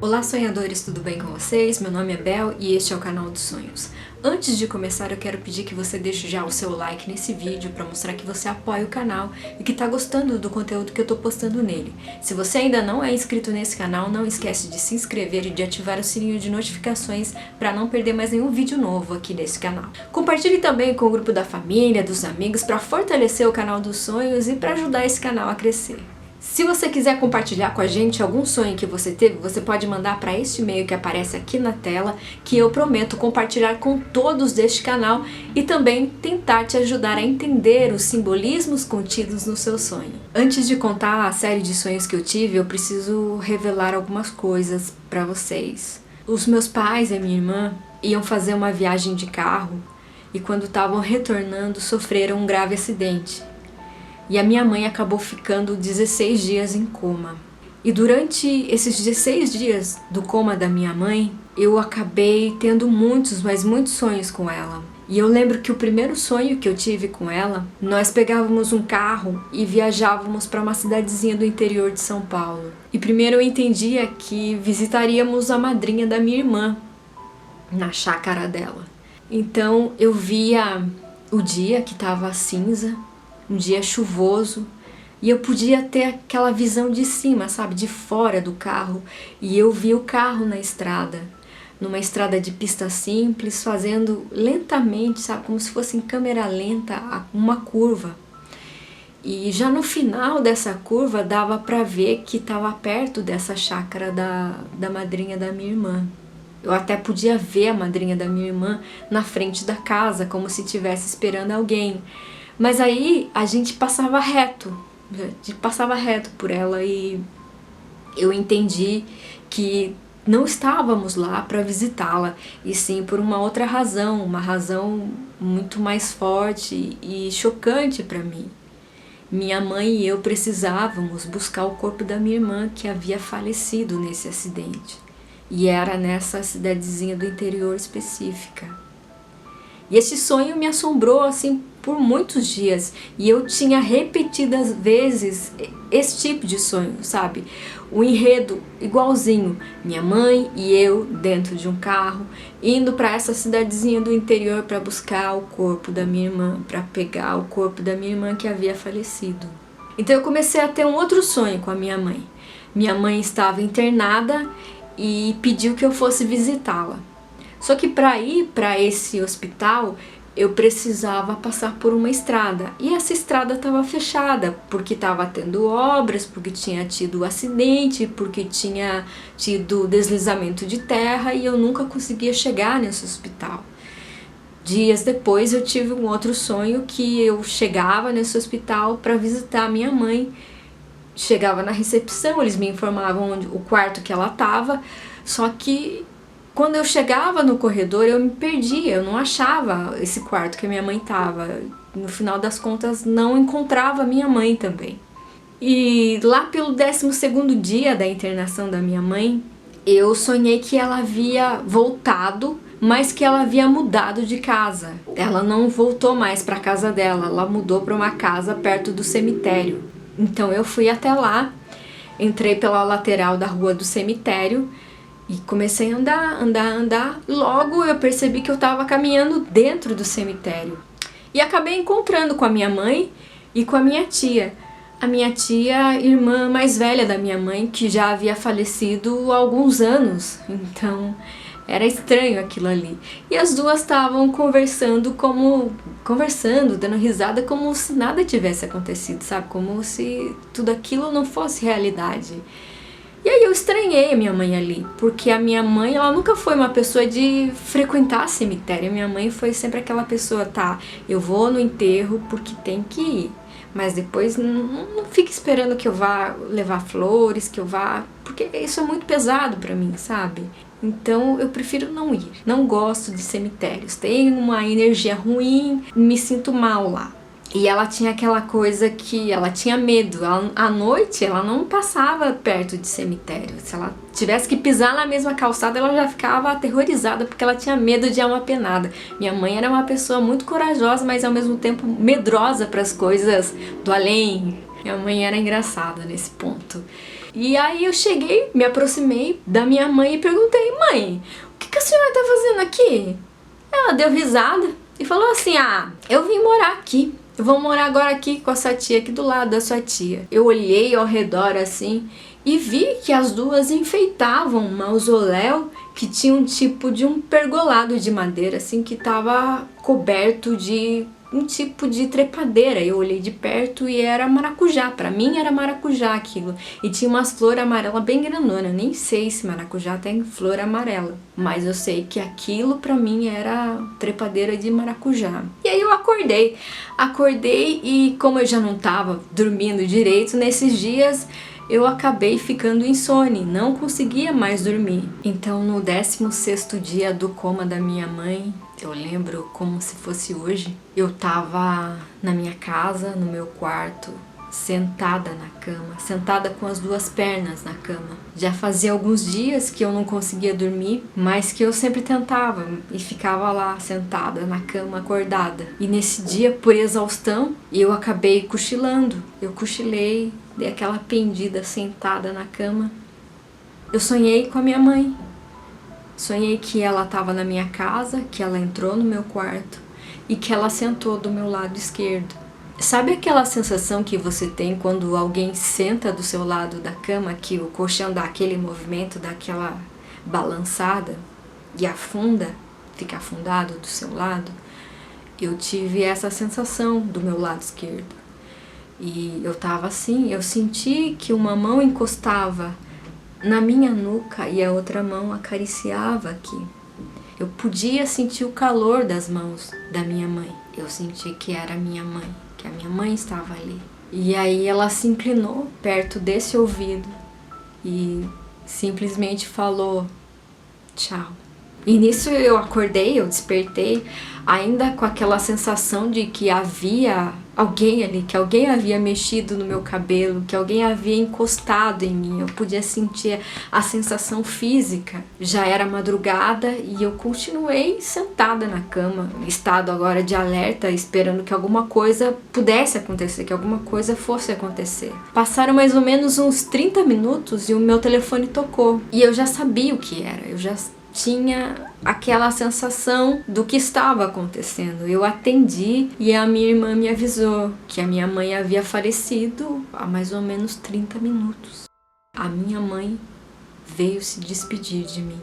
Olá sonhadores, tudo bem com vocês? Meu nome é Bel e este é o canal dos sonhos. Antes de começar eu quero pedir que você deixe já o seu like nesse vídeo para mostrar que você apoia o canal e que está gostando do conteúdo que eu estou postando nele. Se você ainda não é inscrito nesse canal, não esquece de se inscrever e de ativar o sininho de notificações para não perder mais nenhum vídeo novo aqui nesse canal. Compartilhe também com o grupo da família, dos amigos, para fortalecer o canal dos sonhos e para ajudar esse canal a crescer. Se você quiser compartilhar com a gente algum sonho que você teve, você pode mandar para este e-mail que aparece aqui na tela, que eu prometo compartilhar com todos deste canal e também tentar te ajudar a entender os simbolismos contidos no seu sonho. Antes de contar a série de sonhos que eu tive, eu preciso revelar algumas coisas para vocês. Os meus pais e a minha irmã iam fazer uma viagem de carro e quando estavam retornando sofreram um grave acidente. E a minha mãe acabou ficando 16 dias em coma. E durante esses 16 dias do coma da minha mãe, eu acabei tendo muitos sonhos com ela. E eu lembro que o primeiro sonho que eu tive com ela, nós pegávamos um carro e viajávamos para uma cidadezinha do interior de São Paulo. E primeiro eu entendia que visitaríamos a madrinha da minha irmã, na chácara dela. Então eu via o dia que estava cinza, um dia chuvoso, e eu podia ter aquela visão de cima, sabe, de fora do carro, e eu vi o carro na estrada, numa estrada de pista simples, fazendo lentamente, sabe, como se fosse em câmera lenta, uma curva. E já no final dessa curva dava para ver que estava perto dessa chácara da madrinha da minha irmã. Eu até podia ver a madrinha da minha irmã na frente da casa, como se estivesse esperando alguém. Mas aí a gente passava reto por ela e eu entendi que não estávamos lá para visitá-la, e sim por uma outra razão, uma razão muito mais forte e chocante para mim. Minha mãe e eu precisávamos buscar o corpo da minha irmã que havia falecido nesse acidente. E era nessa cidadezinha do interior específica. E esse sonho me assombrou assim por muitos dias, e eu tinha repetidas vezes esse tipo de sonho, sabe? O enredo igualzinho, minha mãe e eu dentro de um carro, indo para essa cidadezinha do interior para buscar o corpo da minha irmã, para pegar o corpo da minha irmã que havia falecido. Então eu comecei a ter um outro sonho com a minha mãe. Minha mãe estava internada e pediu que eu fosse visitá-la. Só que para ir para esse hospital, eu precisava passar por uma estrada. E essa estrada estava fechada, porque estava tendo obras, porque tinha tido acidente, porque tinha tido deslizamento de terra e eu nunca conseguia chegar nesse hospital. Dias depois eu tive um outro sonho que eu chegava nesse hospital para visitar a minha mãe. Chegava na recepção, eles me informavam onde, o quarto que ela estava, só que quando eu chegava no corredor eu me perdia, eu não achava esse quarto que a minha mãe estava. No final das contas não encontrava a minha mãe também. E lá pelo 12º dia da internação da minha mãe, eu sonhei que ela havia voltado, mas que ela havia mudado de casa. Ela não voltou mais para a casa dela, ela mudou para uma casa perto do cemitério. Então eu fui até lá, entrei pela lateral da rua do cemitério, e comecei a andar, logo eu percebi que eu estava caminhando dentro do cemitério. E acabei encontrando com a minha mãe e com a minha tia. A minha tia, irmã mais velha da minha mãe, que já havia falecido há alguns anos. Então era estranho aquilo ali. E as duas estavam conversando, dando risada, como se nada tivesse acontecido, sabe? Como se tudo aquilo não fosse realidade. E aí eu estranhei a minha mãe ali, porque a minha mãe, ela nunca foi uma pessoa de frequentar cemitério. A minha mãe foi sempre aquela pessoa, tá, eu vou no enterro porque tem que ir, mas depois não fique esperando que eu vá levar flores, que eu vá, porque isso é muito pesado pra mim, sabe? Então eu prefiro não ir, não gosto de cemitérios, tem uma energia ruim, me sinto mal lá. E ela tinha aquela coisa que ela tinha medo. À noite ela não passava perto de cemitério. Se ela tivesse que pisar na mesma calçada, ela já ficava aterrorizada porque ela tinha medo de alma penada. Minha mãe era uma pessoa muito corajosa, mas ao mesmo tempo medrosa para as coisas do além. Minha mãe era engraçada nesse ponto. E aí eu cheguei, me aproximei da minha mãe e perguntei: mãe, o que a senhora tá fazendo aqui? Ela deu risada e falou assim: ah, eu vim morar aqui. Eu vou morar agora aqui com a sua tia, aqui do lado da sua tia. Eu olhei ao redor assim e vi que as duas enfeitavam um mausoléu que tinha um tipo de um pergolado de madeira, assim, que estava coberto de um tipo de trepadeira. Eu olhei de perto e era maracujá. Pra mim era maracujá aquilo. E tinha umas flores amarelas bem grandona. Eu nem sei se maracujá tem flor amarela, mas eu sei que aquilo pra mim era trepadeira de maracujá. E aí eu acordei e como eu já não tava dormindo direito nesses dias, eu acabei ficando insone, não conseguia mais dormir. Então no 16º dia do coma da minha mãe, eu lembro como se fosse hoje, eu tava na minha casa, no meu quarto, sentada na cama, sentada com as duas pernas na cama. Já fazia alguns dias que eu não conseguia dormir, mas que eu sempre tentava e ficava lá sentada na cama, acordada. E nesse dia, por exaustão, eu acabei cochilando. Eu cochilei, dei aquela pendida sentada na cama. Eu sonhei com a minha mãe. Sonhei que ela estava na minha casa, que ela entrou no meu quarto e que ela sentou do meu lado esquerdo. Sabe aquela sensação que você tem quando alguém senta do seu lado da cama, que o colchão dá aquele movimento, dá aquela balançada e afunda, fica afundado do seu lado? Eu tive essa sensação do meu lado esquerdo. E eu tava assim, eu senti que uma mão encostava na minha nuca e a outra mão acariciava aqui. Eu podia sentir o calor das mãos da minha mãe. Eu senti que era minha mãe, que a minha mãe estava ali. E aí ela se inclinou perto desse ouvido e simplesmente falou: tchau. E nisso eu acordei, eu despertei, ainda com aquela sensação de que havia alguém ali, que alguém havia mexido no meu cabelo, que alguém havia encostado em mim. Eu podia sentir a sensação física. Já era madrugada e eu continuei sentada na cama, em estado agora de alerta, esperando que alguma coisa pudesse acontecer, que alguma coisa fosse acontecer. Passaram mais ou menos uns 30 minutos e o meu telefone tocou. E eu já sabia o que era, eu já tinha aquela sensação do que estava acontecendo. Eu atendi e a minha irmã me avisou que a minha mãe havia falecido há mais ou menos 30 minutos. A minha mãe veio se despedir de mim.